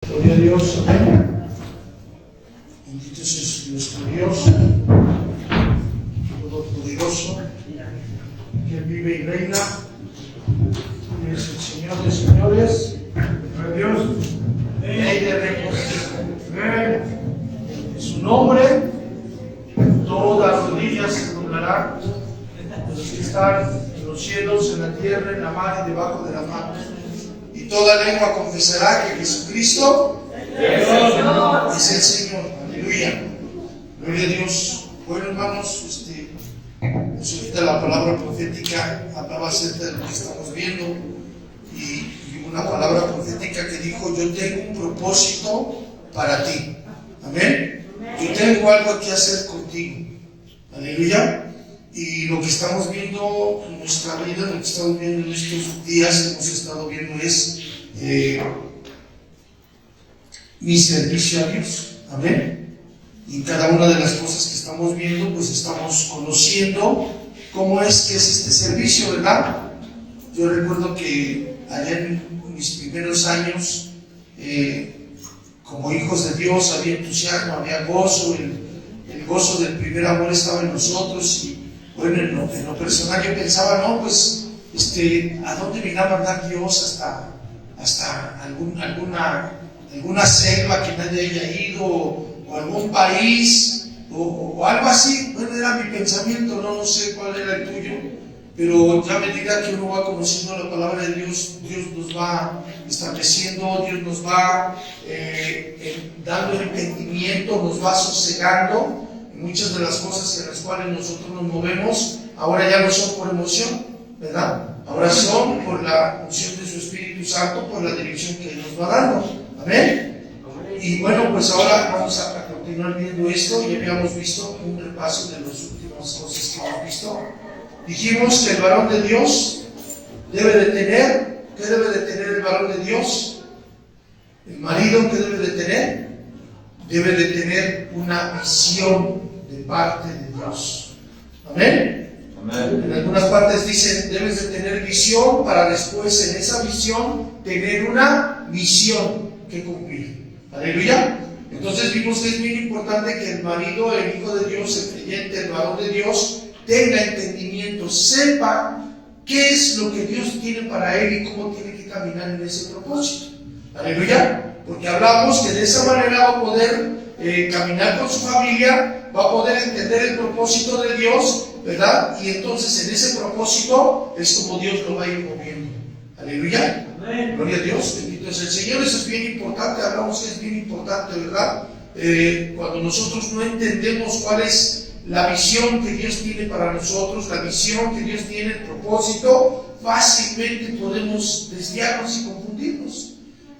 Gloria a Dios, amén. Bendito es nuestro Dios, todopoderoso, que vive y reina, y es el Señor de señores, Dios, Rey de reyes. En su nombre, todas rodillas se doblarán, de los que están en los cielos, en la tierra, en la mar y debajo de la mar. Y toda lengua confesará que Jesucristo es el Señor. Aleluya. Gloria a Dios. Bueno, hermanos, pues ahorita la palabra profética hablaba acerca de lo que estamos viendo. Y una palabra profética que dijo: yo tengo un propósito para ti. Amén. Yo tengo algo que hacer contigo. Aleluya. Y lo que estamos viendo en nuestra vida, lo que estamos viendo en estos días, hemos estado viendo es mi servicio a Dios. Amén. Y cada una de las cosas que estamos viendo, pues estamos conociendo cómo es que es este servicio, ¿verdad? Yo recuerdo que allá en mis primeros años, como hijos de Dios, había entusiasmo, había gozo, el gozo del primer amor estaba en nosotros. Y bueno, en lo personal yo pensaba, no, pues, ¿a dónde me va a mandar Dios? Hasta alguna selva que nadie haya ido, o algún país, o algo así. Bueno, era mi pensamiento, no sé cuál era el tuyo, pero ya a medida que uno va conociendo la palabra de Dios, Dios nos va estableciendo, Dios nos va dando entendimiento, nos va sosegando. Muchas de las cosas en las cuales nosotros nos movemos ahora ya no son por emoción, ¿verdad? Ahora son por la unción de su Espíritu Santo, por la dirección que Él nos va dando. Amén. Y bueno, pues ahora vamos a continuar viendo esto. Ya habíamos visto un repaso de las últimas cosas que hemos visto. Dijimos que el varón de Dios debe de tener, ¿qué debe de tener el varón de Dios? El marido, ¿qué debe de tener? Debe de tener una visión de parte de Dios. Amén. Amén. En algunas partes dicen: debes de tener visión para después en esa visión tener una misión que cumplir. Aleluya. Entonces vimos que es bien importante que el marido, el hijo de Dios, el creyente, el varón de Dios, tenga entendimiento, sepa qué es lo que Dios tiene para él y cómo tiene que caminar en ese propósito. Aleluya. Porque hablamos que de esa manera va a poder caminar con su familia, va a poder entender el propósito de Dios, ¿verdad? Y entonces en ese propósito es como Dios lo va a ir moviendo. Aleluya. Amén. Gloria a Dios, bendito es el Señor. Eso es bien importante, hablamos que es bien importante, ¿verdad? Cuando nosotros no entendemos cuál es la visión que Dios tiene para nosotros, la visión que Dios tiene, el propósito, fácilmente podemos desviarnos y confundirnos.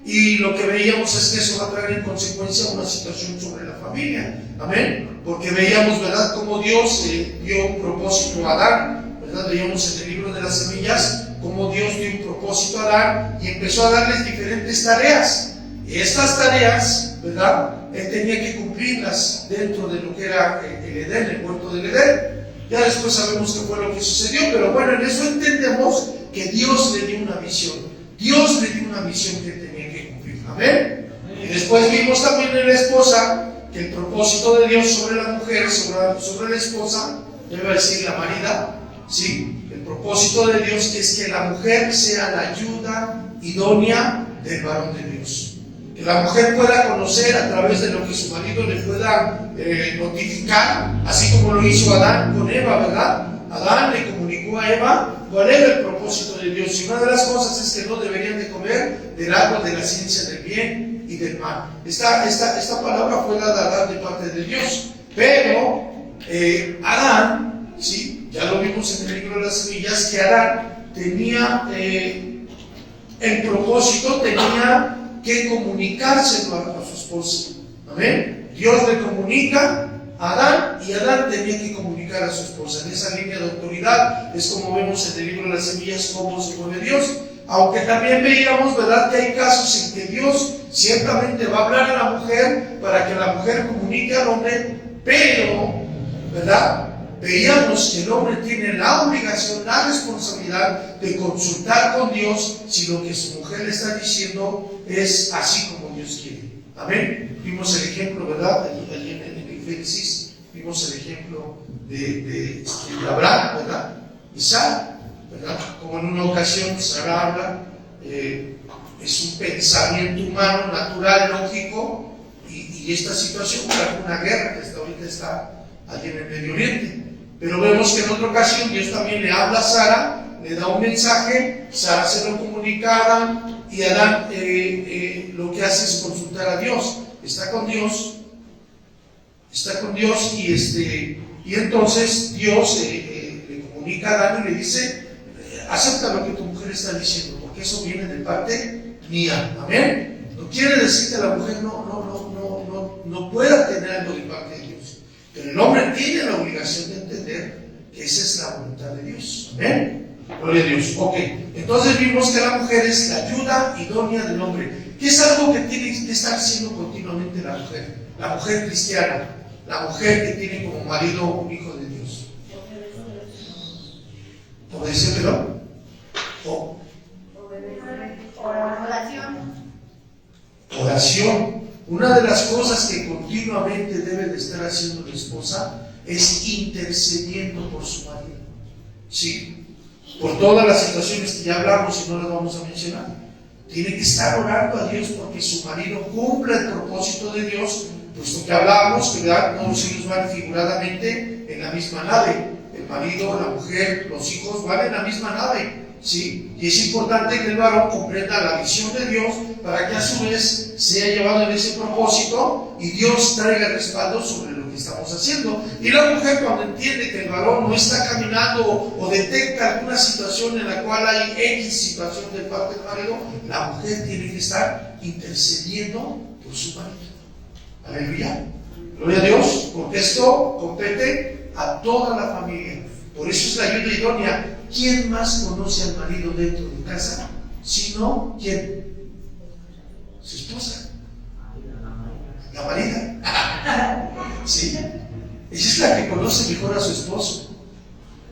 Y lo que veíamos es que eso va a traer en consecuencia una situación sobre la familia. Amén. Porque veíamos, ¿verdad?, cómo Dios dio un propósito a Adán, ¿verdad? Veíamos en el libro de las semillas cómo Dios dio un propósito a Adán y empezó a darles diferentes tareas. Y estas tareas, ¿verdad?, él tenía que cumplirlas dentro de lo que era el Edén, el huerto del Edén. Ya después sabemos qué fue lo que sucedió, pero bueno, en eso entendemos que Dios le dio una visión. Dios le dio una misión que tenía que cumplir. Amén. Y después vimos también en la esposa que el propósito de Dios sobre la mujer, sobre la esposa, debe decir la marida, ¿sí? El propósito de Dios es que la mujer sea la ayuda idónea del varón de Dios. Que la mujer pueda conocer a través de lo que su marido le pueda notificar, así como lo hizo Adán con Eva, ¿verdad? Adán le comunicó a Eva cuál era el propósito de Dios. Y una de las cosas es que no deberían de comer del árbol de la ciencia del bien y del mal. Esta palabra fue dada a Adán de parte de Dios. Pero Adán, ¿sí?, ya lo vimos en el libro de las semillas, que Adán tenía el propósito, tenía que comunicárselo a su esposa. Amén. Dios le comunica a Adán y Adán tenía que comunicar a su esposa. En esa línea de autoridad es como vemos en el libro de las semillas cómo se mueve Dios. Aunque también veíamos, ¿verdad?, que hay casos en que Dios ciertamente va a hablar a la mujer para que la mujer comunique al hombre, pero, ¿verdad?, veíamos que el hombre tiene la obligación, la responsabilidad de consultar con Dios si lo que su mujer le está diciendo es así como Dios quiere. Amén. Vimos el ejemplo, ¿verdad? Allí en el Génesis vimos el ejemplo de Abraham, ¿verdad? Y Sara, ¿verdad? Como en una ocasión Sara habla, es un pensamiento humano, natural, lógico, y esta situación trajo una guerra que hasta ahorita está allí en el Medio Oriente. Pero vemos que en otra ocasión Dios también le habla a Sara, le da un mensaje, Sara se lo comunica a Adán, y Adán lo que hace es consultar a Dios, está con Dios, y entonces Dios le comunica a Adán y le dice, acepta lo que tu mujer está diciendo, porque eso viene de parte mía. Amén. No quiere decir que la mujer no pueda tener algo de parte de Dios, pero el hombre tiene la obligación de entender que esa es la voluntad de Dios. Amén. Gloria a Dios. Ok, entonces vimos que la mujer es la ayuda idónea del hombre, que es algo que tiene que estar haciendo continuamente la mujer cristiana, la mujer que tiene como marido un hijo de Dios. ¿Obedecérmelo? Oración. Una de las cosas que continuamente debe de estar haciendo la esposa es intercediendo por su marido. Sí. Por todas las situaciones que ya hablamos y no las vamos a mencionar. Tiene que estar orando a Dios porque su marido cumpla el propósito de Dios, puesto que hablábamos que todos los hijos van figuradamente en la misma nave. El marido, la mujer, los hijos van en la misma nave. ¿Sí? Y es importante que el varón comprenda la visión de Dios para que a su vez sea llevado en ese propósito y Dios traiga respaldo sobre lo que estamos haciendo. Y la mujer, cuando entiende que el varón no está caminando o detecta alguna situación en la cual hay X situación de parte del marido, la mujer tiene que estar intercediendo por su marido. Aleluya. Gloria a Dios, porque esto compete a toda la familia. Por eso es la ayuda idónea. ¿Quién más conoce al marido dentro de casa? Sino, ¿quién? Su esposa. La marida. Sí. Ella es la que conoce mejor a su esposo.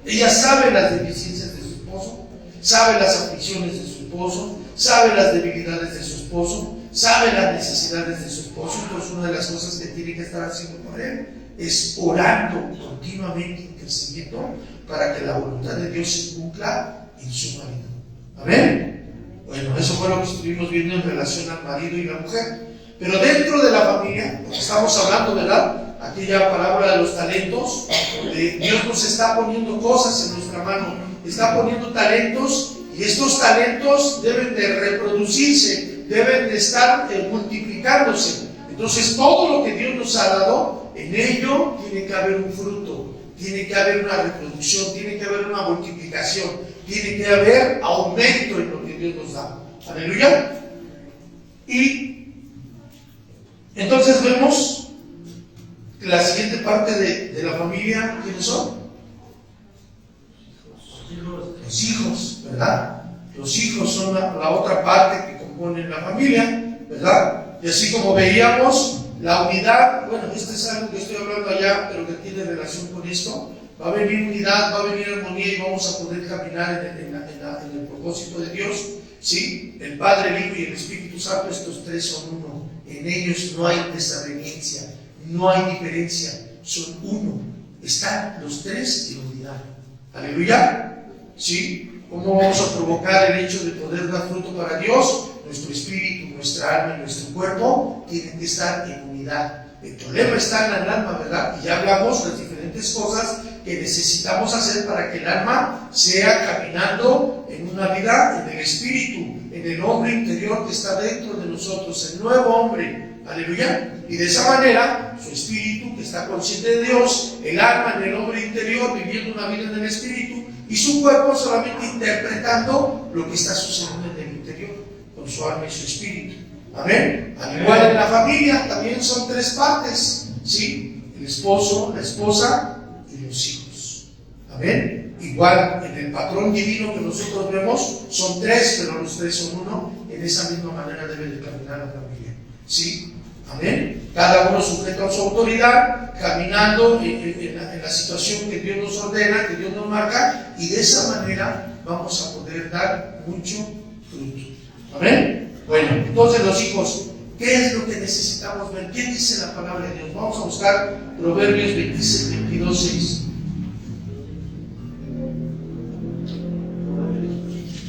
Ella sabe las deficiencias de su esposo, sabe las aflicciones de su esposo, sabe las debilidades de su esposo, sabe las necesidades de su esposo. Entonces, una de las cosas que tiene que estar haciendo por él es orando continuamente, intercediendo para que la voluntad de Dios se cumpla en su marido. Amén. Bueno, eso fue lo que estuvimos viendo en relación al marido y la mujer. Pero dentro de la familia, porque estamos hablando, ¿verdad? Aquella parábola de los talentos, donde Dios nos está poniendo cosas en nuestra mano, está poniendo talentos, y estos talentos deben de reproducirse, deben de estar multiplicándose. Entonces, todo lo que Dios nos ha dado, en ello tiene que haber un fruto, tiene que haber una reproducción, tiene que haber una multiplicación, tiene que haber aumento en lo que Dios nos da. Aleluya. Y entonces vemos que la siguiente parte de la familia, ¿quiénes son? Los hijos, ¿verdad? Los hijos son la otra parte que compone la familia, ¿verdad? Y así como veíamos, la unidad, bueno, esto es algo que estoy hablando allá, pero que tiene relación con esto. Va a venir unidad, va a venir armonía y vamos a poder caminar en el propósito de Dios. ¿Sí? El Padre, el Hijo y el Espíritu Santo, estos tres son uno. En ellos no hay desaveniencia, no hay diferencia, son uno. Están los tres en unidad. Aleluya. ¿Sí? ¿Cómo vamos a provocar el hecho de poder dar fruto para Dios? Nuestro espíritu, nuestra alma y nuestro cuerpo tienen que estar en unidad. El problema está en el alma, ¿verdad? Y ya hablamos de las diferentes cosas que necesitamos hacer para que el alma sea caminando en una vida en el espíritu, en el hombre interior que está dentro de nosotros, el nuevo hombre. Aleluya. Y de esa manera, su espíritu que está consciente de Dios, el alma en el hombre interior viviendo una vida en el espíritu, y su cuerpo solamente interpretando lo que está sucediendo en el interior, con su alma y su espíritu. Amén. Al igual en la familia, también son tres partes, ¿sí? El esposo, la esposa y los hijos. Amén. Igual en el patrón divino que nosotros vemos, son tres, pero los tres son uno. En esa misma manera debe de caminar la familia, ¿sí? Amén. Cada uno sujeto a su autoridad, caminando en la situación que Dios nos ordena, que Dios nos marca, y de esa manera vamos a poder dar mucho fruto. Amén. Bueno, entonces los hijos, ¿Qué es lo que necesitamos ver? ¿Qué dice la palabra de Dios? Vamos a buscar Proverbios 22:6.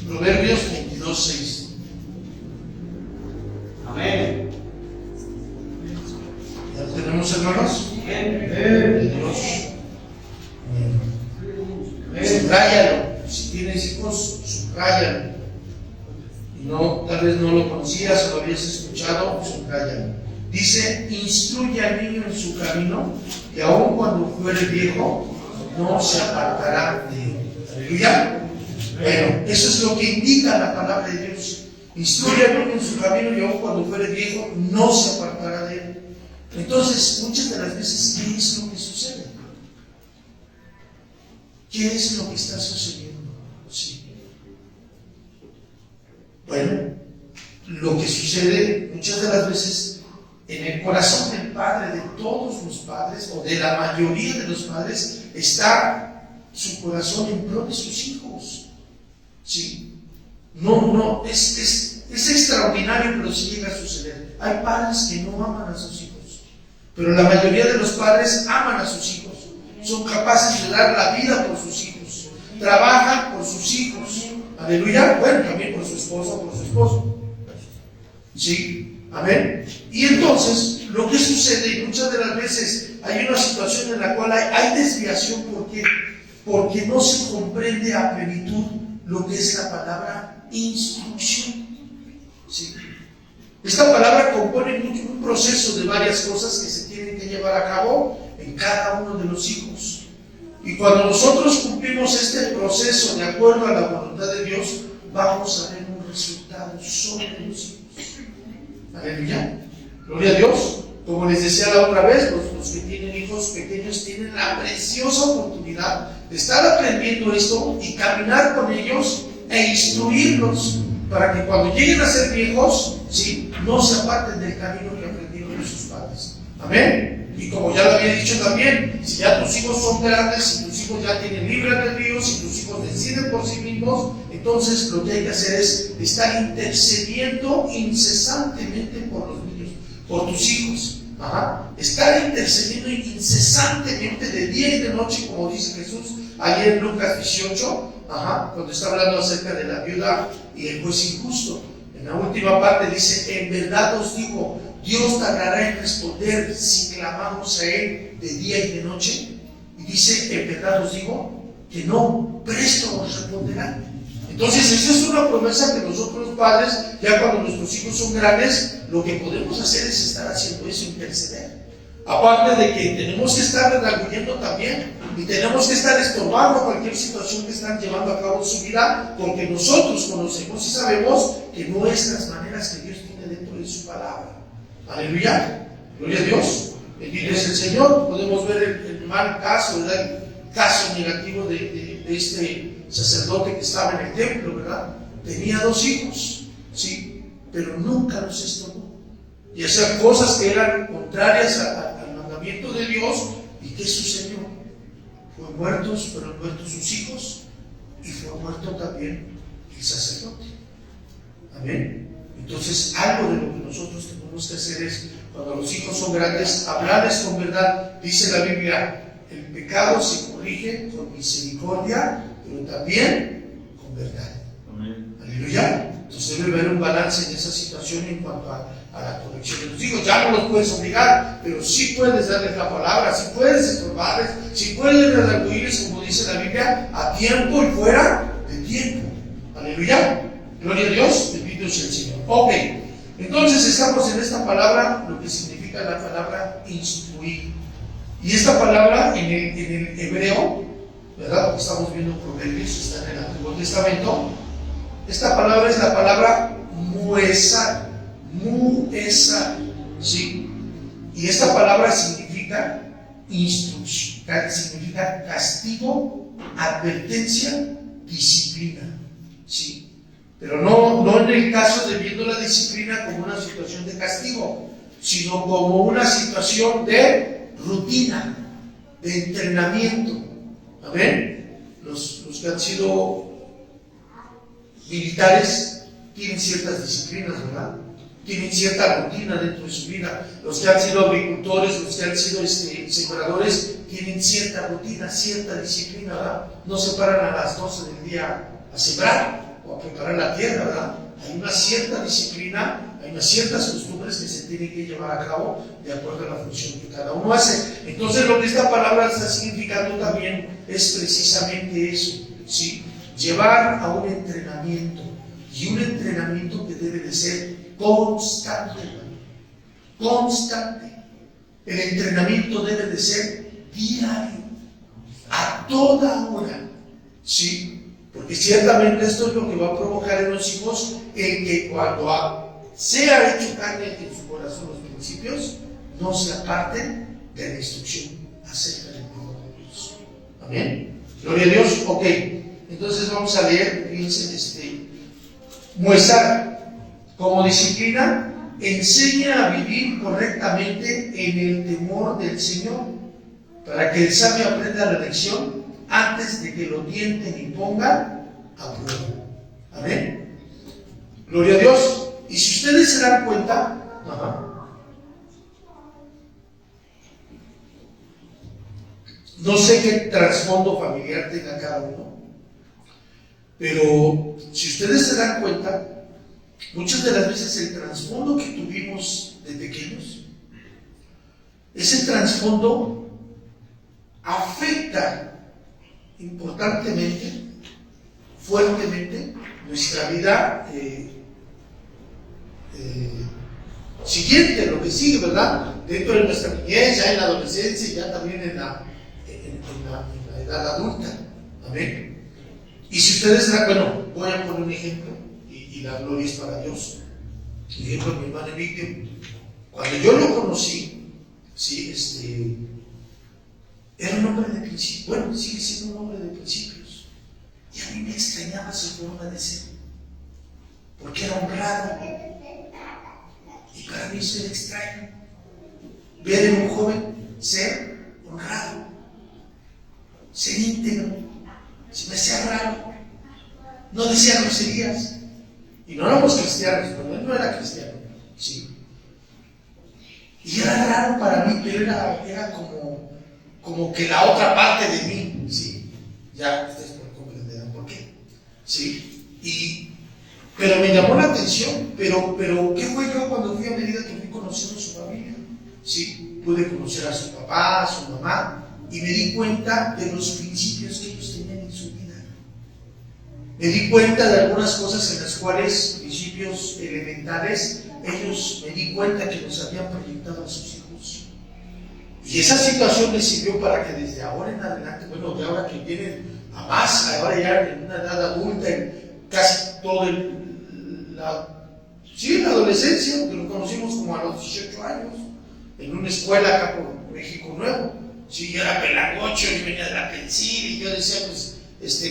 Proverbios 22:6. Amén. ¿Ya lo tenemos, hermanos? Amén. Dios. Subráyalo. Si tienes hijos, subráyalo. Y no, tal vez no lo conocías o lo habías escuchado, subráyalo. Dice: instruye al niño en su camino, y aun cuando fuere viejo, no se apartará de él. Aleluya. Bueno, eso es lo que indica la palabra de Dios. Instruye al niño en su camino, y aun cuando fuere viejo, no se apartará de él. Entonces, muchas de las veces, ¿qué es lo que sucede? ¿Qué es lo que está sucediendo? Sí. Bueno, lo que sucede muchas de las veces en el corazón del padre, de todos los padres, o de la mayoría de los padres, está su corazón en pro de sus hijos. Sí. No, es extraordinario, pero sí llega a suceder. Hay padres que no aman a sus hijos, pero la mayoría de los padres aman a sus hijos. Son capaces de dar la vida por sus hijos, trabajan por sus hijos. Aleluya. Bueno, también por su esposa o por su esposo. Sí, amén. Y entonces, lo que sucede, y muchas de las veces hay una situación en la cual hay desviación. ¿Por qué? Porque no se comprende a plenitud lo que es la palabra instrucción. Sí. Esta palabra compone un proceso de varias cosas que se tienen que llevar a cabo en cada uno de los hijos. Y cuando nosotros cumplimos este proceso de acuerdo a la voluntad de Dios, vamos a ver un resultado sobre los hijos. Aleluya. Gloria a Dios. Como les decía la otra vez, los que tienen hijos pequeños tienen la preciosa oportunidad de estar aprendiendo esto y caminar con ellos e instruirlos para que cuando lleguen a ser viejos, ¿sí?, no se aparten del camino que aprendieron de sus padres. Amén. Y como ya lo había dicho también, si ya tus hijos son grandes, si tus hijos ya tienen libre albedrío, si tus hijos deciden por sí mismos, entonces lo que hay que hacer es estar intercediendo incesantemente por los niños, por tus hijos. Estar intercediendo incesantemente de día y de noche, como dice Jesús ayer en Lucas 18, cuando está hablando acerca de la viuda y el juez injusto. En la última parte dice: en verdad os digo, Dios tardará en responder si clamamos a Él de día y de noche. Y dice: en verdad os digo que no, presto os responderá. Entonces, esa es una promesa que nosotros padres, ya cuando nuestros hijos son grandes, lo que podemos hacer es estar haciendo eso, interceder. Aparte de que tenemos que estar redarguyendo también, y tenemos que estar estorbando cualquier situación que están llevando a cabo en su vida, porque nosotros conocemos y sabemos que no es las maneras que Dios tiene dentro de su palabra. Aleluya. Gloria a Dios. Bendito es el Señor. Podemos ver el mal caso, ¿verdad? El caso negativo de este sacerdote que estaba en el templo, ¿verdad? Tenía 2 hijos, sí, pero nunca los estorbó. Y hacían cosas que eran contrarias al mandamiento de Dios. ¿Y qué sucedió? Fueron muertos sus hijos, y fue muerto también el sacerdote. Amén. Entonces, algo de lo que nosotros tenemos que hacer es, cuando los hijos son grandes, hablarles con verdad. Dice la Biblia: el pecado se corrige con misericordia, pero también con verdad. Amén. Aleluya. Entonces debe haber un balance en esa situación en cuanto a la corrección de los hijos. Ya no los puedes obligar, pero sí puedes darles la palabra, sí puedes estorbarles, sí puedes redargüirles, como dice la Biblia, a tiempo y fuera de tiempo. Aleluya. Gloria a Dios. Bendito es el Señor. Ok. Entonces estamos en esta palabra, lo que significa la palabra instruir. Y esta palabra en el hebreo, ¿verdad? Porque estamos viendo Proverbios, está en el Antiguo Testamento. Esta palabra es la palabra muesar, ¿sí? Y esta palabra significa instrucción, significa castigo, advertencia, disciplina, ¿sí? Pero no en el caso de viendo la disciplina como una situación de castigo, sino como una situación de rutina, de entrenamiento. Amén. Los que han sido militares tienen ciertas disciplinas, ¿verdad? tienen cierta rutina dentro de su vida. Los que han sido agricultores, los que han sido sembradores, tienen cierta rutina, cierta disciplina, ¿verdad? No se paran a las 12 del día a sembrar o a preparar la tierra, ¿verdad? Hay una cierta disciplina, hay unas ciertas costumbres que se tienen que llevar a cabo de acuerdo a la función que cada uno hace. Entonces, lo que esta palabra está significando también es precisamente eso, ¿sí? Llevar a un entrenamiento, y un entrenamiento que debe de ser constante, constante. El entrenamiento debe de ser diario, a toda hora, ¿sí? Porque ciertamente esto es lo que va a provocar en los hijos el que cuando sea hecho carne en su corazón los principios, no se aparten de la instrucción acerca del temor de Dios. Amén. Gloria a Dios. Ok, entonces vamos a leer, fíjense, muestra como disciplina, enseña a vivir correctamente en el temor del Señor, para que el sabio aprenda la lección antes de que lo tienten y pongan a prueba. Amén. Gloria a Dios. Y si ustedes se dan cuenta, no sé qué trasfondo familiar tenga cada uno, pero si ustedes se dan cuenta, muchas de las veces el trasfondo que tuvimos de pequeños, ese trasfondo afecta importantemente, fuertemente, nuestra vida siguiente, lo que sigue, ¿verdad? Dentro de nuestra niñez, ya en la adolescencia y ya también en la edad adulta. Amén. Y si ustedes, bueno, voy a poner un ejemplo, y la gloria es para Dios. El ejemplo de mi hermano Emilio. Cuando yo lo conocí, ¿sí? Era un hombre de principios, bueno, sigue siendo un hombre de principios. Y a mí me extrañaba su forma de ser, porque era honrado. Y para mí eso era extraño. Ver en un joven ser honrado, ser íntegro. Se me hacía raro. No decía groserías. Y no éramos cristianos, pero él no era cristiano. Sí. Y era raro para mí, pero era como que la otra parte de mí. Sí. Ya ustedes comprenderán por qué. Sí. Pero me llamó la atención. Pero ¿qué fue yo cuando fui a medida que fui conociendo a su familia? Sí. Pude conocer a su papá, a su mamá, y me di cuenta de los principios que ellos tenían en su vida. Me di cuenta de algunas cosas en las cuales, principios elementales, ellos me di cuenta que nos habían proyectado a sus hijos. Y esa situación les sirvió para que desde ahora en adelante, bueno, de ahora que vienen a más, ahora ya en una edad adulta, en casi todo la adolescencia, que lo conocimos como a los 18 años, en una escuela acá por México Nuevo. Sí, yo era pelagocho y venía de la pensil, y yo decía, pues,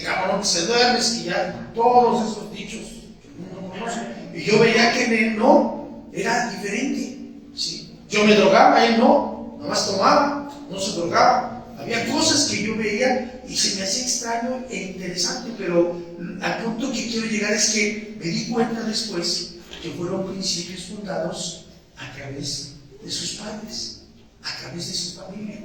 cabrón que se duerme, y ya todos esos dichos que el mundo conoce. Y yo veía que en él no, era diferente. ¿Sí? Yo me drogaba, él no, nada más tomaba, no se drogaba. Había cosas que yo veía y se me hacía extraño e interesante, pero al punto que quiero llegar es que me di cuenta después que fueron principios fundados a través de sus padres, a través de su familia.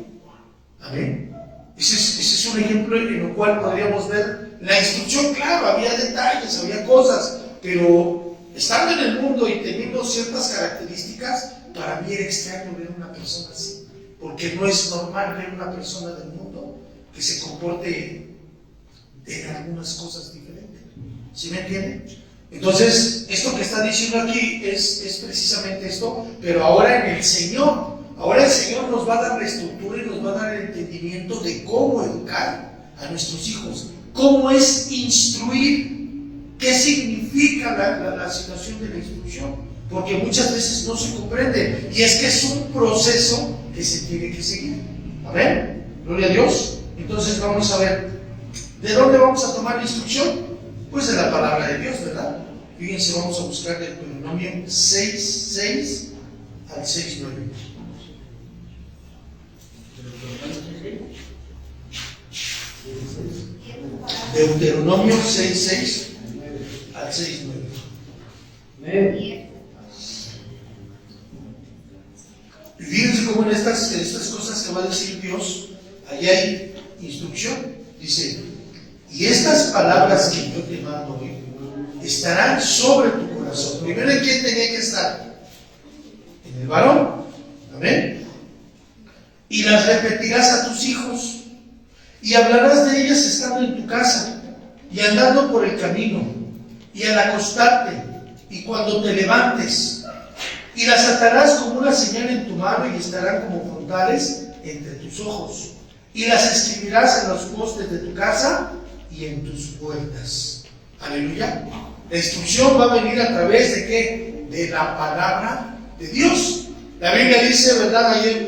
Amén. Ese es un ejemplo en el cual podríamos ver la instrucción. Claro, había detalles, había cosas, pero estando en el mundo y teniendo ciertas características, para mí era extraño ver una persona así, porque no es normal ver una persona del mundo que se comporte en algunas cosas diferentes. ¿Sí me entienden? Entonces, esto que está diciendo aquí es precisamente esto, pero ahora en el Señor. Ahora el Señor nos va a dar la estructura y nos va a dar el entendimiento de cómo educar a nuestros hijos, cómo es instruir, qué significa la situación de la instrucción, porque muchas veces no se comprende, y es que es un proceso que se tiene que seguir. Amén. Gloria a Dios. Entonces vamos a ver, ¿de dónde vamos a tomar la instrucción? Pues de la palabra de Dios, ¿verdad? Fíjense, vamos a buscar del Deuteronomio 6:6 al 6:9. Deuteronomio 6:6 al 6:9. Y fíjense cómo en estas cosas que va a decir Dios, ahí hay instrucción. Dice, y estas palabras que yo te mando hoy estarán sobre tu corazón. Primero, ¿en quién tenía que estar? En el varón. Amén. Y las repetirás a tus hijos, y hablarás de ellas estando en tu casa, y andando por el camino, y al acostarte, y cuando te levantes, y las atarás como una señal en tu mano, y estarán como frontales entre tus ojos, y las escribirás en los postes de tu casa y en tus puertas. Aleluya. La instrucción va a venir a través de ¿qué? De la palabra de Dios. La Biblia dice, ¿verdad? Ahí en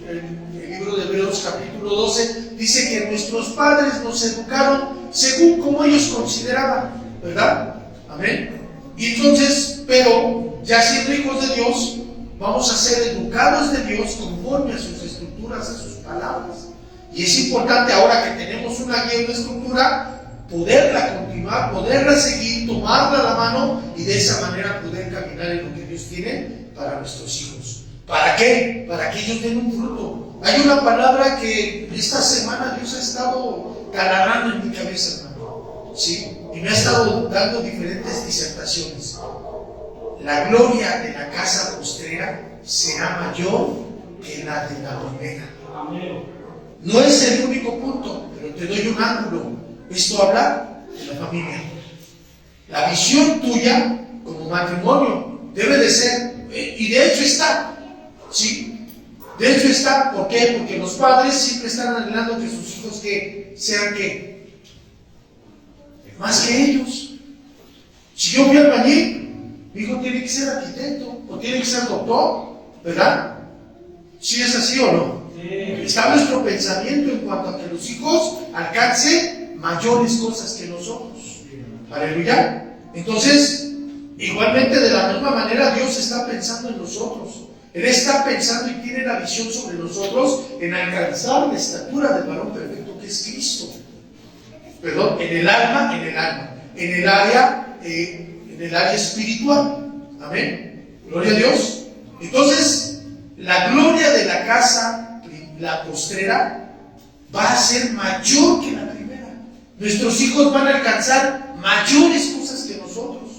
el libro de Hebreos capítulo 12, dice que nuestros padres nos educaron según como ellos consideraban, ¿verdad? Amén. Y entonces, pero ya siendo hijos de Dios, vamos a ser educados de Dios conforme a sus estructuras, a sus palabras. Y es importante ahora que tenemos una guía y una estructura, poderla continuar, poderla seguir, tomarla a la mano y de esa manera poder caminar en lo que Dios tiene para nuestros hijos. ¿Para qué? Para que ellos den un fruto. Hay una palabra que esta semana Dios ha estado taladrando en mi cabeza, hermano. ¿Sí? Y me ha estado dando diferentes disertaciones. La gloria de la casa postrera será mayor que la de la primera. No es el único punto, pero te doy un ángulo. Esto habla de la familia. La visión tuya como matrimonio debe de ser, y de hecho está, ¿sí? De hecho está, ¿por qué? Porque los padres siempre están anhelando que sus hijos que sean ¿qué? Más que ellos. Si yo fui albañil, mi hijo tiene que ser arquitecto o tiene que ser doctor, ¿verdad? ¿Sí es así o no? Está nuestro pensamiento en cuanto a que los hijos alcancen mayores cosas que nosotros. Aleluya. Entonces, igualmente de la misma manera Dios está pensando en nosotros. Él está pensando y tiene la visión sobre nosotros en alcanzar la estatura del varón perfecto que es Cristo. Perdón, en el alma, en el área espiritual. Amén. Gloria a Dios. Entonces, la gloria de la casa, la postrera, va a ser mayor que la primera. Nuestros hijos van a alcanzar mayores cosas que nosotros.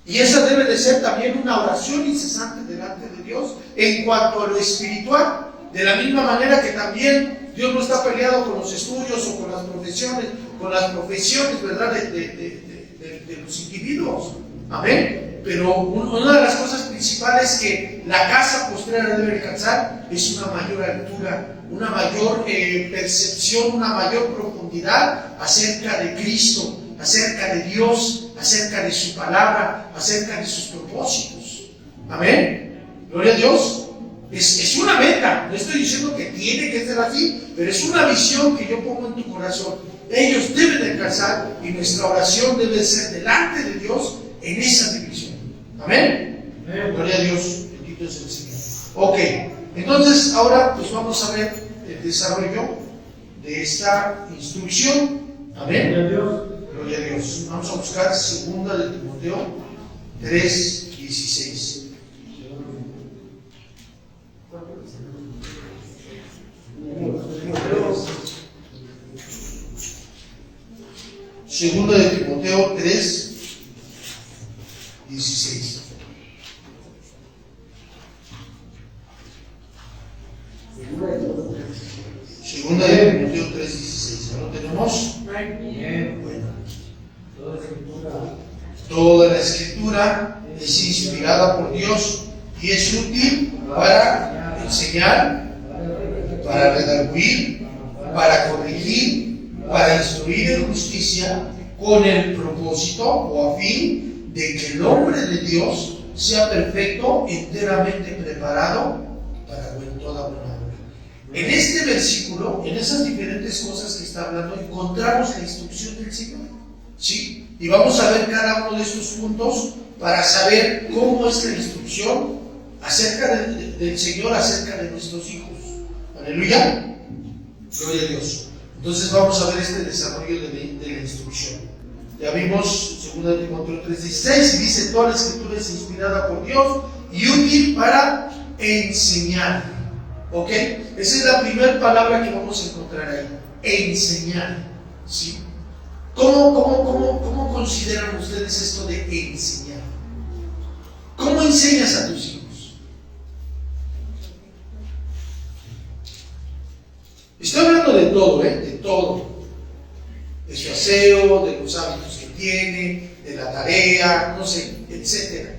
Y esa debe de ser también una oración incesante delante de Dios en cuanto a lo espiritual. De la misma manera que también Dios no está peleado con los estudios o con las profesiones, ¿verdad? De los individuos. Amén. Pero una de las cosas principales que la casa postrera debe alcanzar es una mayor altura, una mayor percepción, una mayor profundidad acerca de Cristo, acerca de Dios, acerca de su palabra, acerca de sus propósitos. Amén. Gloria a Dios. Es una meta. No estoy diciendo que tiene que ser así, pero es una visión que yo pongo en tu corazón. Ellos deben de alcanzar y nuestra oración debe ser delante de Dios en esa división. Amén. Gloria a Dios. Bendito es el Señor. Ok. Entonces ahora pues vamos a ver el desarrollo de esta instrucción. Amén. Gloria a Dios. Gloria a Dios. Vamos a buscar 2 de Timoteo 3:16. Segunda de Timoteo 3:16. Segunda de Timoteo 3:16. ¿Ya lo tenemos? Bien. Bueno. Toda la escritura es inspirada por Dios y es útil para enseñar, para redarguir, para corregir, para instruir en justicia, con el propósito o a fin de que el hombre de Dios sea perfecto, enteramente preparado para toda buena obra. En este versículo, en esas diferentes cosas que está hablando, encontramos la instrucción del Señor. ¿Sí? Y vamos a ver cada uno de estos puntos para saber cómo es la instrucción acerca del Señor, acerca de nuestros hijos. Aleluya. Gloria a Dios. Entonces vamos a ver este desarrollo de la instrucción. Ya vimos 2 Timoteo 3:16 y dice: toda la escritura es inspirada por Dios y útil para enseñar. ¿Ok? Esa es la primera palabra que vamos a encontrar ahí. Enseñar. ¿Sí? ¿Cómo consideran ustedes esto de enseñar? ¿Cómo enseñas a tus hijos? Estoy hablando de todo, de todo. De su aseo, de los hábitos que tiene, de la tarea, no sé, etc.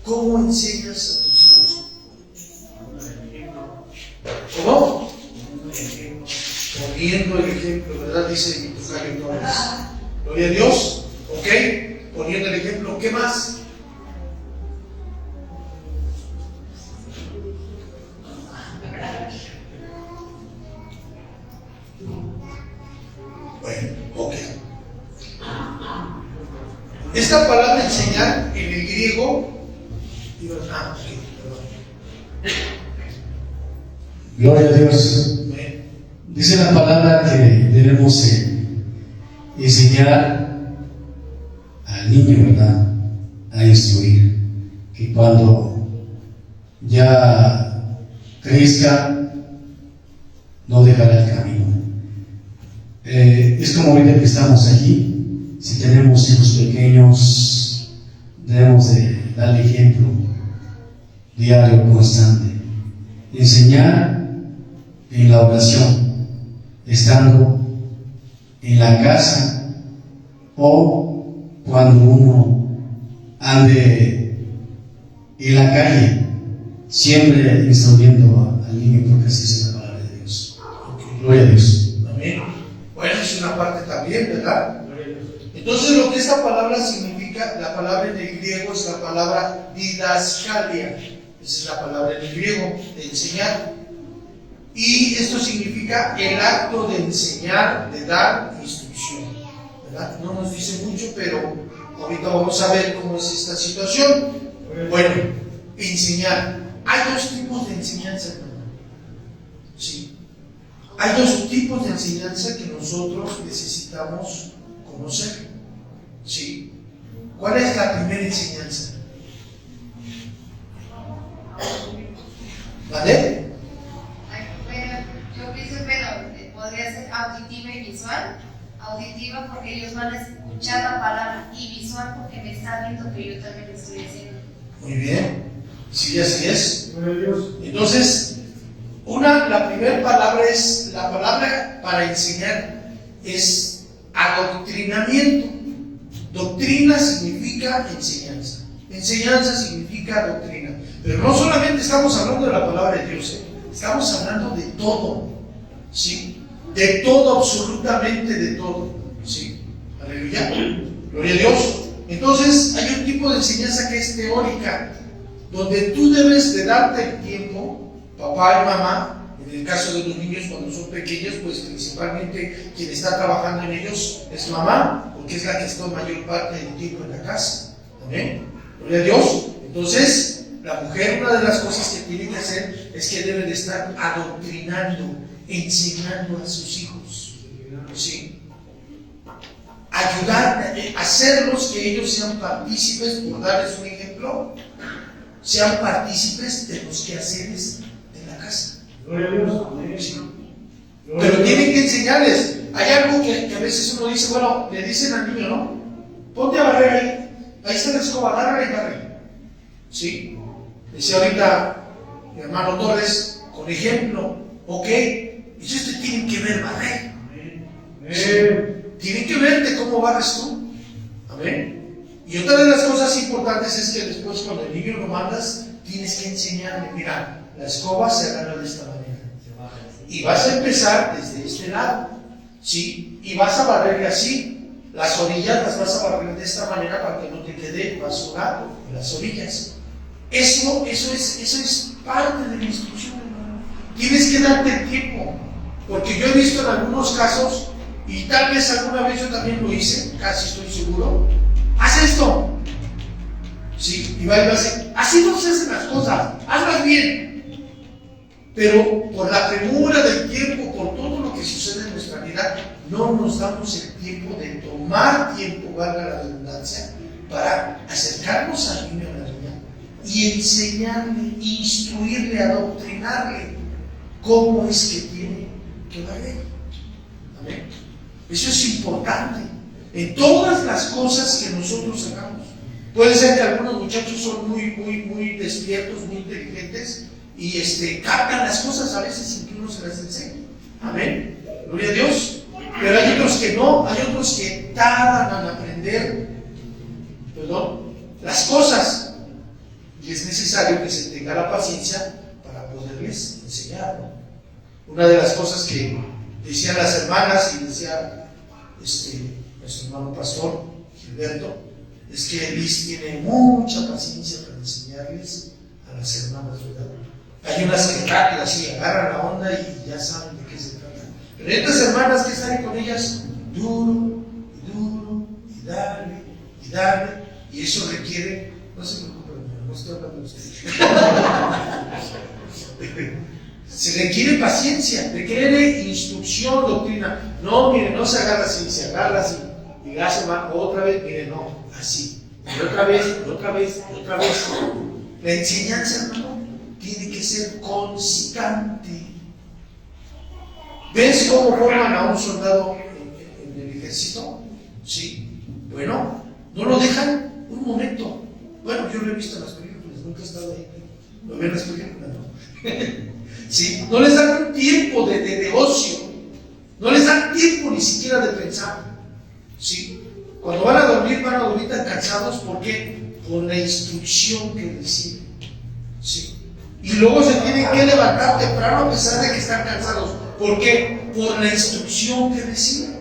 ¿Cómo enseñas a tus hijos? ¿Cómo? Poniendo el ejemplo, ¿verdad? Dice mi tocayo Torres. Gloria a Dios, ¿ok? Poniendo el ejemplo, ¿qué más? Bueno, ok. Esta palabra enseñar en el griego, Gloria a Dios. Dice la palabra que debemos enseñar al niño, ¿verdad? A instruir. Que cuando ya crezca, no dejará el camino. Es como ahorita que estamos aquí. Si tenemos hijos pequeños, debemos de darle ejemplo diario, constante. Enseñar en la oración, estando en la casa o cuando uno ande en la calle, siempre instruyendo al niño, porque así es la palabra de Dios. Gloria a Dios. Amén. Bueno, es una parte también, ¿verdad? Entonces, lo que esta palabra significa, la palabra en el griego es la palabra didaskalia. Esa es la palabra en el griego, de enseñar. Y esto significa el acto de enseñar, de dar instrucción, ¿verdad? No nos dice mucho, pero ahorita vamos a ver cómo es esta situación. Bueno, enseñar. Hay dos tipos de enseñanza, hermano. Sí. Hay dos tipos de enseñanza que nosotros necesitamos conocer. Sí. ¿Cuál es la primera enseñanza? ¿Vale? Yo pienso que podría ser auditiva y visual. Auditiva porque ellos van a escuchar la palabra, y visual porque me está viendo que yo también lo estoy haciendo. Muy bien. Sí, así es. Entonces, la primera palabra es, la palabra para enseñar es adoctrinamiento. Doctrina significa enseñanza. Enseñanza significa doctrina. Pero no solamente estamos hablando de la palabra de Dios, estamos hablando de todo. ¿Sí? De todo, absolutamente de todo. ¿Sí? Aleluya. Gloria a Dios. Entonces, hay un tipo de enseñanza que es teórica, donde tú debes de darte el tiempo, papá y mamá. En el caso de los niños cuando son pequeños, pues principalmente quien está trabajando en ellos es mamá, porque es la que está mayor parte del tiempo en la casa. Amén. Gloria a Dios. Entonces, la mujer, una de las cosas que tiene que hacer es que debe de estar adoctrinando, enseñando a sus hijos. ¿Sí? Ayudar, hacerlos que ellos sean partícipes, por darles un ejemplo, sean partícipes de los quehaceres de la casa. Gloria a Dios. Sí. Pero tienen que enseñarles. Hay algo que a veces uno dice, bueno, le dicen al niño, ¿no? Ponte a barrer ahí. Ahí está la escoba, agárrala y barre. ¿Sí? Decía ahorita mi hermano Torres, con ejemplo, ok, ellos te tienen que ver barrer. ¿Sí? Tienen que verte cómo barres tú. Amén. Y otra de las cosas importantes es que después cuando el niño lo mandas, tienes que enseñarle, mira, la escoba se agarra de esta manera. Y vas a empezar desde este lado, ¿sí? Y vas a barrerle así. Las orillas las vas a barrer de esta manera para que no te quede basura en las orillas. Eso es parte de la instrucción, hermano. Tienes que darte el tiempo. Porque yo he visto en algunos casos, y tal vez alguna vez yo también lo hice, casi estoy seguro, haz esto. Sí, y va a decir, así no se hacen las cosas, hazlas bien. Pero por la premura del tiempo, por todo lo que sucede en nuestra vida, no nos damos el tiempo de tomar tiempo, valga la redundancia, para acercarnos al niño o a la niña y enseñarle, instruirle, adoctrinarle cómo es que tiene que valer. Amén. Eso es importante en todas las cosas que nosotros hagamos. Puede ser que algunos muchachos son muy despiertos, muy inteligentes y captan las cosas a veces sin que uno se las enseñe. Amén. Gloria a Dios. Pero hay otros que no, hay otros que tardan en aprender, las cosas. Y es necesario que se tenga la paciencia para poderles enseñar, ¿no? Una de las cosas que decían las hermanas y decía nuestro hermano pastor Gilberto, es que Liz tiene mucha paciencia para enseñarles a las hermanas, ¿verdad? Hay unas que rápido así agarran la onda y ya saben de qué se trata. Pero hay otras hermanas que están con ellas duro y duro y darle, y eso requiere, no se preocupen, no estoy hablando de ustedes. Se requiere paciencia, requiere instrucción, doctrina. No, mire, no se agarra así, se agarra así. Y gracias, otra vez, mire, no, así. Y otra vez. La enseñanza, hermano, tiene que ser constante. ¿Ves cómo forman a un soldado en el ejército? Sí. Bueno, no lo dejan un momento. Bueno, yo lo he visto en las películas, nunca he estado ahí. ¿Lo ven en las películas? No. ¿Sí? No les dan un tiempo de ocio, no les dan tiempo ni siquiera de pensar. ¿Sí? Cuando van a dormir tan cansados. ¿Por qué? Por la instrucción que reciben. ¿Sí? Y luego se tienen que levantar temprano a pesar de que están cansados. ¿Por qué? Por la instrucción que reciben.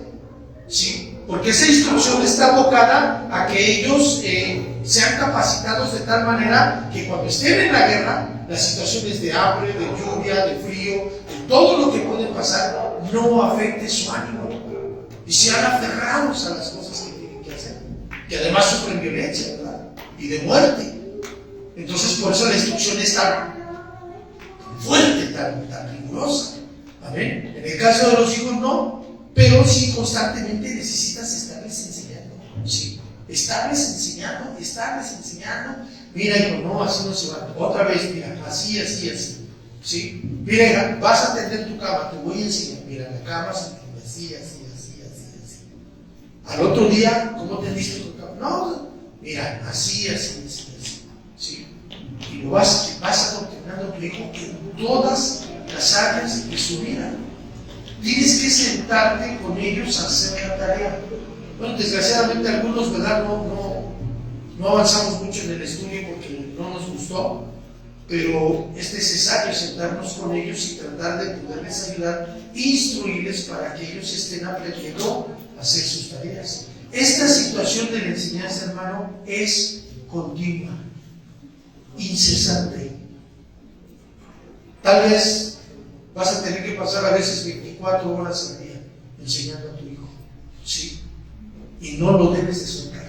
¿Sí? Porque esa instrucción está abocada a que ellos sean capacitados de tal manera que cuando estén en la guerra, las situaciones de hambre, de lluvia, de frío, de todo lo que puede pasar, no afecte su ánimo y sean aferrados a las cosas que tienen que hacer, que además sufren violencia, ¿verdad? Y de muerte. Entonces, por eso la instrucción es tan fuerte, tan rigurosa. Amén. En el caso de los hijos no, pero sí constantemente necesitas estarles enseñando. Sí, estarles enseñando. Mira, hijo, no, así no se va. Otra vez, mira, así. ¿Sí? Mira, hija, vas a atender tu cama, te voy a enseñar. Mira, la cama se tiende así. Al otro día, ¿cómo tendiste tu cama? No, mira, así. ¿Sí? Y lo vas adoctrinando a tu hijo en todas las áreas de su vida. Tienes que sentarte con ellos a hacer la tarea. Bueno, desgraciadamente algunos, ¿verdad? No avanzamos mucho en el estudio porque no nos gustó, pero es necesario sentarnos con ellos y tratar de poderles ayudar, instruirles para que ellos estén aprendiendo a hacer sus tareas. Esta situación de la enseñanza, hermano, es continua, incesante. Tal vez vas a tener que pasar a veces 24 horas al día enseñando a tu hijo, ¿sí? Y no lo debes de soltar.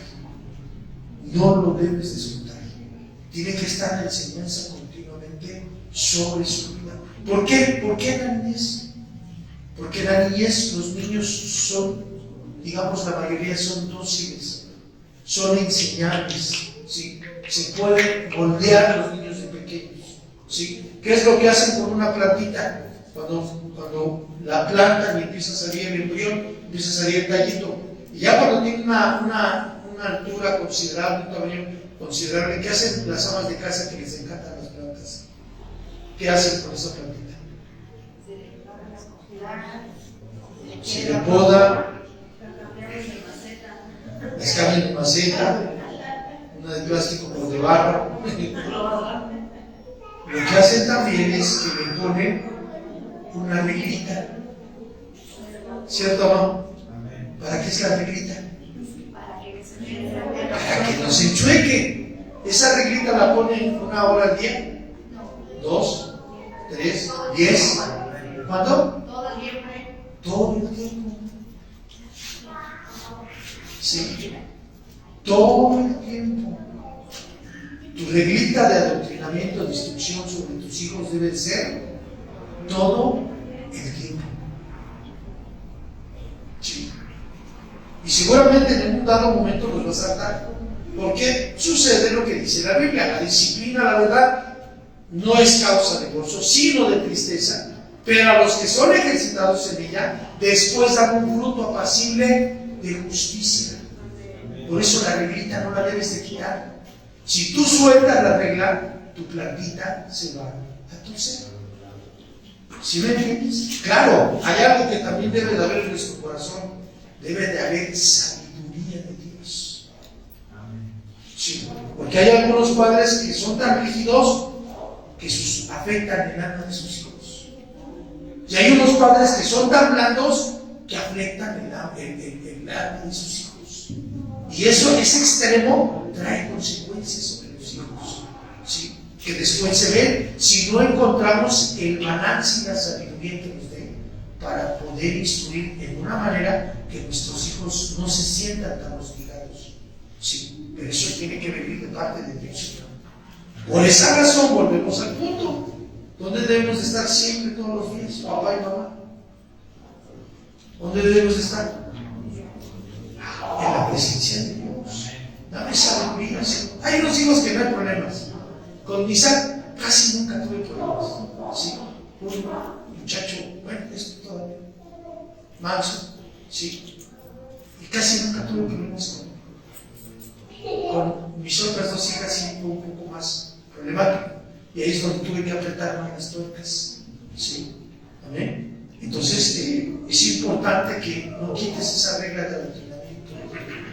Tiene que estar en enseñanza continuamente sobre su vida. ¿Por qué? ¿Por qué la niñez? Porque la niñez, los niños son, digamos, la mayoría son dóciles, son enseñables, ¿sí? Se pueden moldear a los niños de pequeños, ¿sí? ¿Qué es lo que hacen con una plantita? Cuando la plantan y empieza a salir el embrión, empieza a salir el tallito, y ya cuando tiene una altura considerable, un tamaño considerable, ¿qué hacen las amas de casa que les encantan las plantas? ¿Qué hacen con esa plantita? Se le poda, las cambian de maceta, una de plástico por de barro. Lo que hacen también es que le ponen una reglita, ¿cierto, mamá? ¿Para qué es la reglita? Para que no se enchueque. Esa reglita la ponen 1 hora al día, 2, 3, 10. ¿Cuándo? Todo el tiempo. Sí, todo el tiempo. Tu reglita de adoctrinamiento, de instrucción sobre tus hijos debe ser todo el tiempo. Sí. Y seguramente en un dado momento los vas a hartar. Porque sucede lo que dice la Biblia. La disciplina, la verdad, no es causa de gozo, sino de tristeza. Pero a los que son ejercitados en ella, después dan un fruto apacible de justicia. Por eso la reglita no la debes de quitar. Si tú sueltas la regla, tu plantita se va a torcer. ¿Sí me entiendes? Claro, hay algo que también debe de haber en nuestro corazón. Debe de haber sabiduría de Dios. Sí, porque hay algunos padres que son tan rígidos que afectan el alma de sus hijos. Y hay unos padres que son tan blandos que afectan el alma de sus hijos. Y eso, ese extremo, trae consecuencias sobre los hijos. ¿Sí? Que después se ven si no encontramos el balance y la sabiduría que nos dé para poder instruir en una manera que nuestros hijos no se sientan tan hostigados. Sí, pero eso tiene que venir de parte de Dios. Por esa razón volvemos al punto. ¿Dónde debemos de estar siempre todos los días, papá y mamá? ¿Dónde debemos de estar? En la presencia de Dios. Dame sabiduría, Señor. Hay unos hijos que no hay problemas. Con Isaac casi nunca tuve problemas. Sí, un muchacho, bueno, esto todavía manso, sí, y casi nunca tuve problemas con mis otras dos hijas, sí, un poco más problemático. Y ahí es donde tuve que apretar más las tuercas. Sí, amén. Entonces, es importante que no quites esa regla de adoctrinamiento.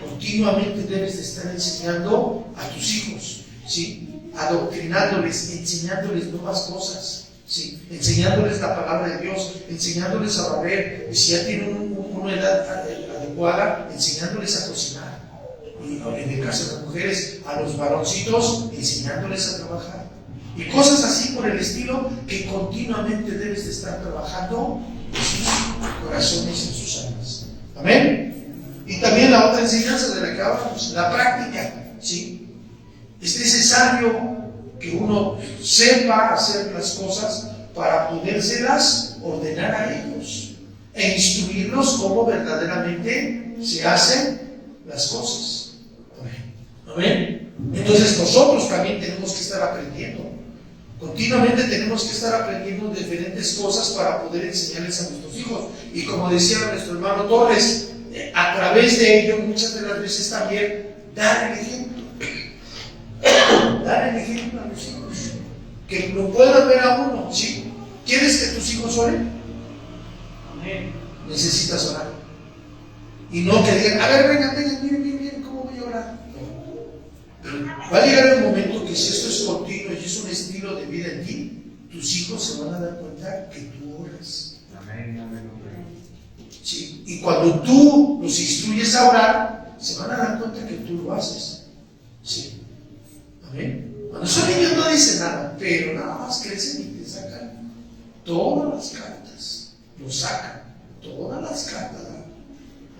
Continuamente debes de estar enseñando a tus hijos, ¿sí? Adoctrinándoles, enseñándoles nuevas cosas, ¿sí? Enseñándoles la palabra de Dios, enseñándoles a barrer, y si ya tienen una edad adecuada, enseñándoles a cocinar. Y en el caso de las mujeres, a los varoncitos, enseñándoles a trabajar. Y cosas así por el estilo que continuamente debes de estar trabajando en sus corazones, en sus almas. Amén. Y también la otra enseñanza de la que hablamos, la práctica, ¿sí? Es necesario que uno sepa hacer las cosas para podérselas ordenar a ellos e instruirlos cómo verdaderamente se hacen las cosas. Amén. Entonces nosotros también tenemos que estar aprendiendo. Continuamente tenemos que estar aprendiendo diferentes cosas para poder enseñarles a nuestros hijos. Y como decía nuestro hermano Torres, a través de ello muchas de las veces también dar el ejemplo. Dar el ejemplo a los hijos. Que lo puedan ver a uno. ¿Sí? ¿Quieres que tus hijos oren? Amén. Necesitas orar. Y no que digan, a ver, venga, miren, ¿cómo voy a orar? Va a llegar el momento que si esto es continuo y es un estilo de vida en ti, tus hijos se van a dar cuenta que tú oras. ¿Sí? Y cuando tú los instruyes a orar, se van a dar cuenta que tú lo haces. ¿Sí? Amén. Cuando son niños no dicen nada, pero nada más crecen y te sacan todas las cartas. Lo sacan, todas las cartas.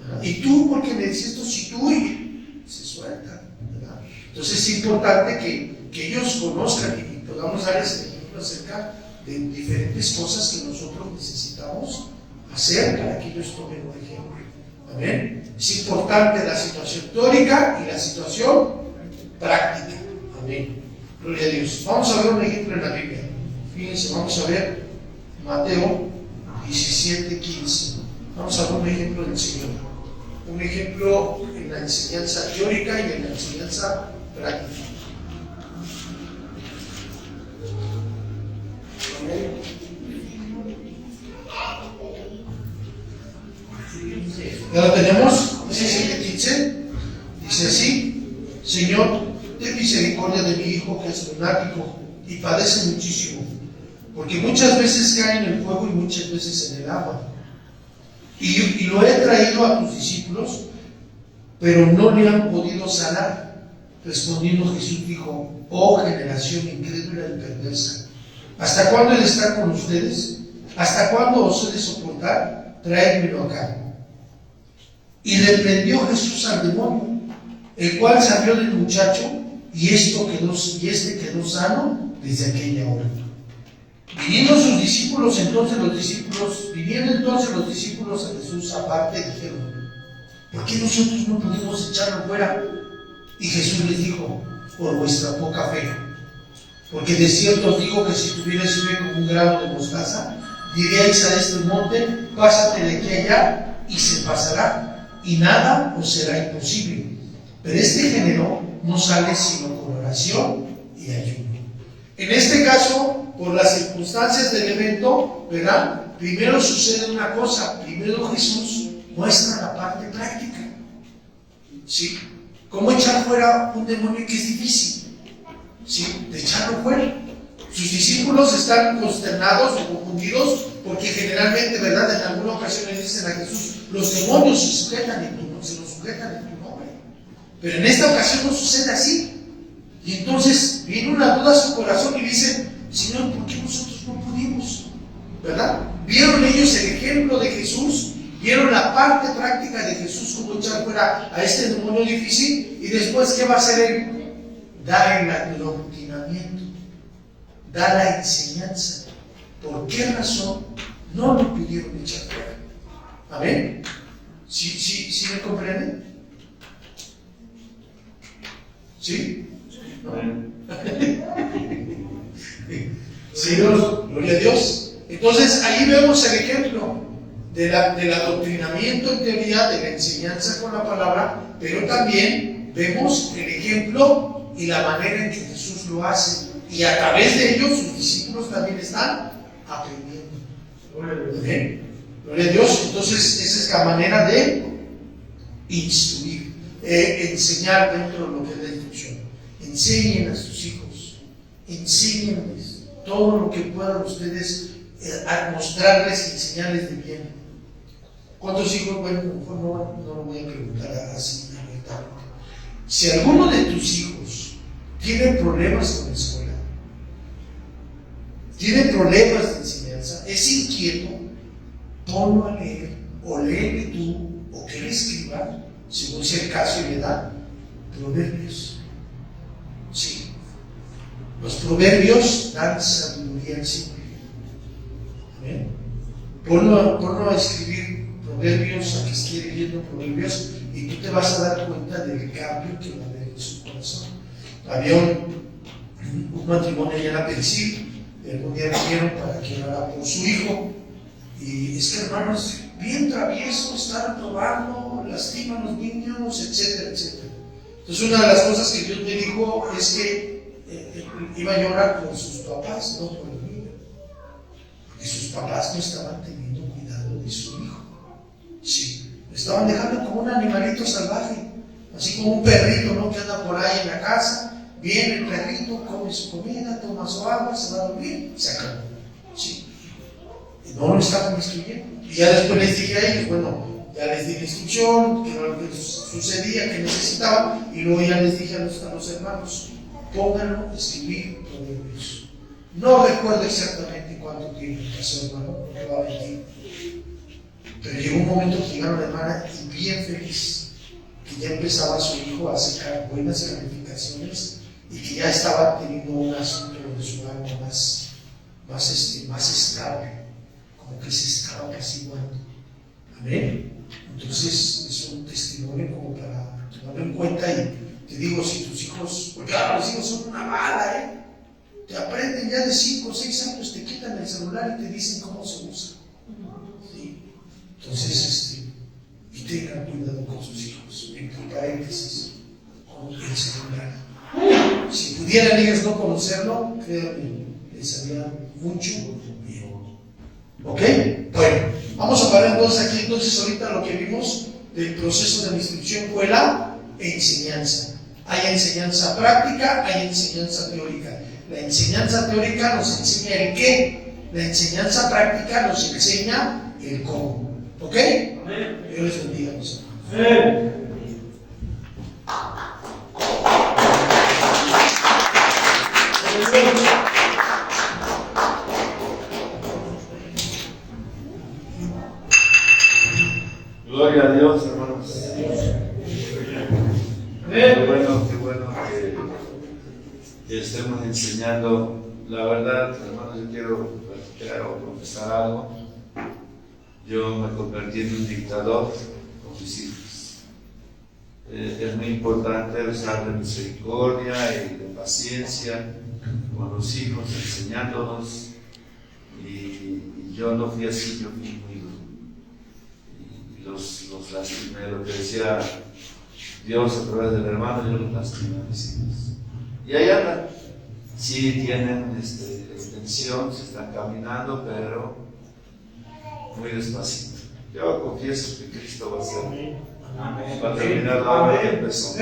¿Verdad? Y tú, porque me dices esto, si tú, y se sueltan. Entonces es importante que ellos conozcan y podamos darles el ejemplo acerca de diferentes cosas que nosotros necesitamos hacer para que ellos tomen un ejemplo. Amén. Es importante la situación teórica y la situación práctica. Amén. Gloria a Dios. Vamos a ver un ejemplo en la Biblia. Fíjense, vamos a ver Mateo 17:15. Vamos a ver un ejemplo del Señor. Un ejemplo en la enseñanza teórica y en la enseñanza práctica. ¿Ya lo tenemos? 17:15. Dice así: Señor, ten misericordia de mi hijo que es lunático y padece muchísimo, porque muchas veces cae en el fuego y muchas veces en el agua. Y lo he traído a tus discípulos, pero no le han podido sanar. Respondiendo Jesús dijo: oh generación incrédula y perversa, ¿hasta cuándo he de estar con ustedes? ¿Hasta cuándo os he de soportar? Traédmelo acá. Y reprendió Jesús al demonio, el cual salió del muchacho, y este quedó sano desde aquella hora. Viniendo los discípulos a Jesús aparte, dijeron: ¿por qué nosotros no podemos echarlo fuera? Y Jesús les dijo: por vuestra poca fe. Porque de cierto os digo que si tuvierais fe como un grano de mostaza, diríais a este monte: pásate de aquí a allá, y se pasará, y nada os será imposible. Pero este género no sale sino con oración y ayuno. En este caso, por las circunstancias del evento, ¿verdad? Primero sucede una cosa: primero Jesús muestra la parte práctica. ¿Sí? ¿Cómo echar fuera un demonio que es difícil? ¿Sí? De echarlo fuera. Sus discípulos están consternados o confundidos porque generalmente, ¿verdad? En alguna ocasión le dicen a Jesús: los demonios se los sujetan en tu nombre. Pero en esta ocasión no sucede así. Y entonces viene una duda a su corazón y dicen: Señor, ¿por qué nosotros no pudimos? ¿Verdad? Vieron ellos el ejemplo de Jesús, vieron la parte práctica de Jesús, cómo echar fuera a este demonio difícil, y después, ¿qué va a hacer él? Dar el adoctrinamiento, dar la enseñanza. ¿Por qué razón no lo pudieron echar fuera? ¿Amén? ¿Sí me comprenden? ¿Sí? ¿No? Sí, gloria a Dios. Entonces ahí vemos el ejemplo del adoctrinamiento en teoría, de la enseñanza con la palabra, pero también vemos el ejemplo y la manera en que Jesús lo hace, y a través de ellos sus discípulos también están aprendiendo. ¿Amén? Gloria a Dios. Entonces esa es la manera de instruir, enseñar dentro de lo que es la instrucción. Enseñen a sus hijos, enséñenles todo lo que puedan ustedes mostrarles y enseñarles de bien. ¿Cuántos hijos? Bueno, no lo voy a preguntar así abiertamente. Si alguno de tus hijos tiene problemas con la escuela, tiene problemas de enseñanza, es inquieto, ponlo a leer, o léele tú, o que él escriba, según sea el caso y la edad, proverbios. Sí. Los proverbios dan sabiduría al simple. ¿Amén? Ponlo a escribir proverbios, a que esté leyendo proverbios, y tú te vas a dar cuenta del cambio que va a haber en su corazón. Había un matrimonio allá en la Pericil, algún día vinieron para que orara por su hijo, y es que, hermanos, bien travieso, están robando, lastiman a los niños, etcétera, etcétera. Entonces, una de las cosas que Dios me dijo es que iba a llorar por sus papás, no por el niño, porque sus papás no estaban teniendo cuidado de su hijo. Sí, lo estaban dejando como un animalito salvaje, así como un perrito, ¿no?, que anda por ahí en la casa. Viene el perrito, come su comida, toma su agua, se va a dormir, se acabó. Sí. Y no lo estaban instruyendo. Y ya después les dije a ellos: bueno, ya les di la instrucción, que era lo que sucedía, que necesitaban, y luego ya les dije a los hermanos: pónganlo a escribir proverbios. No recuerdo exactamente cuánto tiempo pasó, hermano, porque va a mentir. Pero llegó un momento que llegaron la hermana y bien feliz, que ya empezaba su hijo a sacar buenas calificaciones y que ya estaba teniendo un asunto de su alma más estable, como que se estaba apaciguando. Amén. Entonces es un testimonio como para tomarlo en cuenta. Y te digo, si tus hijos, porque ahora los hijos son una bala, te aprenden ya de 5 o 6 años, te quitan el celular y te dicen cómo se usa. ¿Sí? Entonces, y tengan cuidado con sus hijos, entre paréntesis, con el celular. Si pudieran ellos no conocerlo, créanme, les haría mucho bien. ¿Ok? Bueno, vamos a parar entonces aquí. Entonces, ahorita lo que vimos del proceso de la instrucción fue la enseñanza. Hay enseñanza práctica, hay enseñanza teórica. La enseñanza teórica nos enseña el qué, la enseñanza práctica nos enseña el cómo. ¿Ok? Amén. Dios les bendiga, mis hermanos. Amén. Gloria a Dios, hermanos. Qué bueno que estemos enseñando. La verdad, hermanos, yo quiero platicar o confesar algo. Yo me convertí en un dictador con mis hijos. Es muy importante usar de misericordia y de paciencia con los hijos, enseñándonos. Y yo no fui así, yo fui muy duro. Y los lastimé, lo que decía Dios a través del hermano, yo los lastimé a mis hijos. Y ahí andan. Sí tienen intención, se están caminando, pero muy despacito. Yo confieso que Cristo va a terminar la obra que empezó.